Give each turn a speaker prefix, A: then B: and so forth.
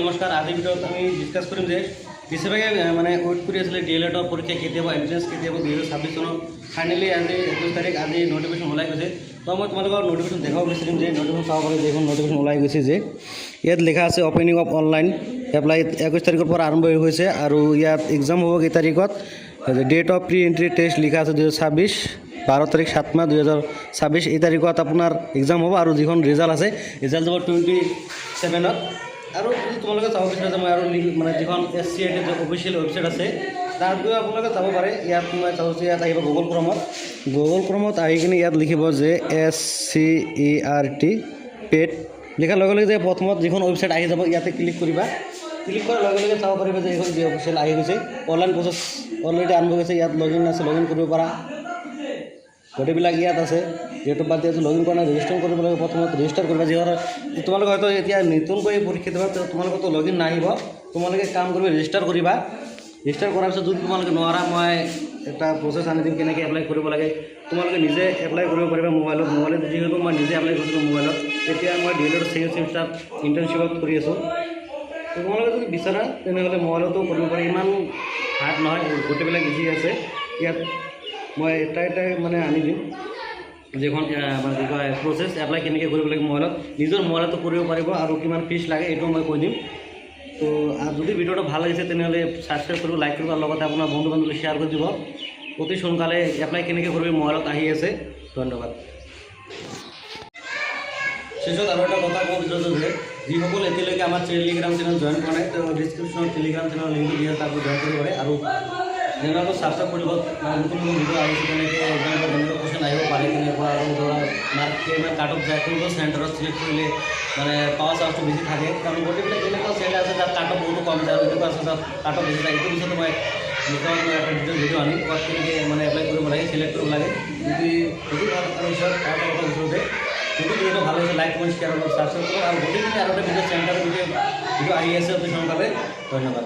A: নমস্কাৰ। আজি ভিডিঅ'ত আমি ডিছকাছ কৰিম যে বেছিভাগে মানে ৱেইট কৰি আছিলে ডিএলএডৰ পৰীক্ষা কেতিয়া হ'ব, এণ্ট্ৰেন্স কেতিয়া হ'ব 2026 চনৰ। ফাইনেলি আজি 21 তাৰিখ আজি নটিফিকেশ্যন ওলাই গৈছে। তো মই তোমালোকৰ নটিফিকেশ্যন দেখাব বিচাৰিম যে নটিফিকেশ্যন চাব পাৰে যে এখন নটিফিকেশ্যন ওলাই গৈছে যে ইয়াত লিখা আছে অপেনিং অফ অনলাইন এপ্লাই 21 তাৰিখৰ পৰা আৰম্ভ হৈছে আৰু ইয়াত এক্সাম হ'ব কেই তাৰিখত, date of pre entry test লিখা আছে 2026 12 তাৰিখ 7 মাহ 2026 এই তাৰিখত আপোনাৰ এক্সাম হ'ব আৰু যিখন ৰিজাল্ট আছে ৰিজাল্ট যাব 27ত। আৰু তোমালোকে চাব বিচাৰে যে মই আৰু মানে যিখন SCET যে অফিচিয়েল ৱেবছাইট আছে তাৰ বিষয়ে আপোনালোকে চাব পাৰে। ইয়াত মই চাইছোঁ ইয়াত আহিব গুগল ক্ৰমত আহি কিনে ইয়াত লিখিব যে SCERT পেড লিখাৰ লগে লগে যে প্ৰথমত যিখন ৱেবছাইট আহি যাব ইয়াতে ক্লিক কৰিবা। ক্লিক কৰাৰ লগে লগে চাব পাৰিবা যে এইখন যি অফিচিয়েল আহি গৈছে। অনলাইন প্ৰচেছ অলৰেডি আৰম্ভ হৈছে। ইয়াত লগইন আছে, লগইন কৰিব পাৰা, গোটেইবিলাক ইয়াত আছে। ডেট অফ বাৰ্থ আছে, লগইন কৰা নাই, ৰেজিষ্টাৰ কৰিব লাগে। প্ৰথমত ৰেজিষ্টাৰ কৰিবা। যিহেতু তোমালোকে হয়তো এতিয়া নতুনকৈ পৰীক্ষা দিবা, তোমালোকতো লগইন নাহিব, তোমালোকে কাম কৰিব ৰেজিষ্টাৰ কৰিবা। ৰেজিষ্টাৰ কৰাৰ পিছত যদি তোমালোকে নোৱাৰা মই এটা প্ৰচেছ আনি দিম কেনেকৈ এপ্লাই কৰিব লাগে। তোমালোকে নিজে এপ্লাই কৰিব পাৰিবা মোবাইলত। যিহেতু মই নিজে এপ্লাই কৰিছিলোঁ মোবাইলত। এতিয়া মই ডিএলএডৰ ছেকেণ্ড ছেমিষ্টাৰ ইণ্টাৰ্ণশ্বিপত কৰি আছোঁ। তোমালোকে যদি বিচাৰা তেনেহ'লে মোবাইলতো কৰিব পাৰি, ইমান হাৰ্ড নহয়, গোটেইবিলাক ইজি আছে। ইয়াত মই এটাই মানে আনি দিম যিখন মানে কি কয় প্ৰচেছ এপ্লাই কেনেকৈ কৰিব লাগে মোবাইলত। নিজৰ মোবাইলতো কৰিব পাৰিব আৰু কিমান ফিজ লাগে এইটো মই কৈ দিম। তো যদি ভিডিঅ'টো ভাল লাগিছে তেনেহ'লে ছাবস্ক্ৰাইব কৰিব, লাইক কৰিব আৰু লগতে আপোনাৰ বন্ধু বান্ধৱীক শ্বেয়াৰ কৰি দিব। অতি সোনকালে এপ্লাই কেনেকৈ কৰিব মোবাইলত আহি আছে। ধন্যবাদ। শেষত আৰু এটা কথা ক'ব বিচাৰিছোঁ যে যিসকল এতিয়ালৈকে আমাৰ টেলিগ্ৰাম চেনেল জইন কৰা নাই তেওঁ ডিছক্ৰিপশ্যনত টেলিগ্ৰাম চেনেলৰ লিংকটো দিয়া তাকো জইন কৰিব পাৰে আৰু যেনেকৈ ছাবস্ক্ৰাইব কৰিব। নতুন ভিডিঅ' আহিছে কেনেকৈ এক্সাম্পল কেনেকৈ কুৱেশ্যন আহিব পাৰে কেনেকুৱা আৰু ধৰা মাৰ্ক কাট অফ যায় কোনটো চেণ্টাৰত চিলেক্ট কৰিলে মানে পাৱাৰ চান্সটো বেছি থাকে। কাৰণ গোটেইবিলাক এনেকুৱা চেণ্টাৰ আছে তাত কাট অফ বহুতো কম যায় আৰু এনেকুৱা আছে তাত কাট অফ বেছি যায়। এইটো পিছতো মই নিশ্চয় এটা ভিডিঅ' আনিম ক'ত কেনেকৈ মানে এপ্লাই কৰিব লাগে, চিলেক্ট কৰিব লাগে। যদি ভাল পিছত আৰু এটা কথা কৈছোঁ যে যদি ভিডিঅ'টো ভাল হৈছে লাইক কমেণ্ট শ্বেয়াৰ আৰু ছাবস্ক্ৰাইব কৰক আৰু গোটেইখিনি আৰু এটা ভিডিঅ' চেণ্টাৰৰ ভিডিঅ' আহি আছে অতি সোনকালে। ধন্যবাদ।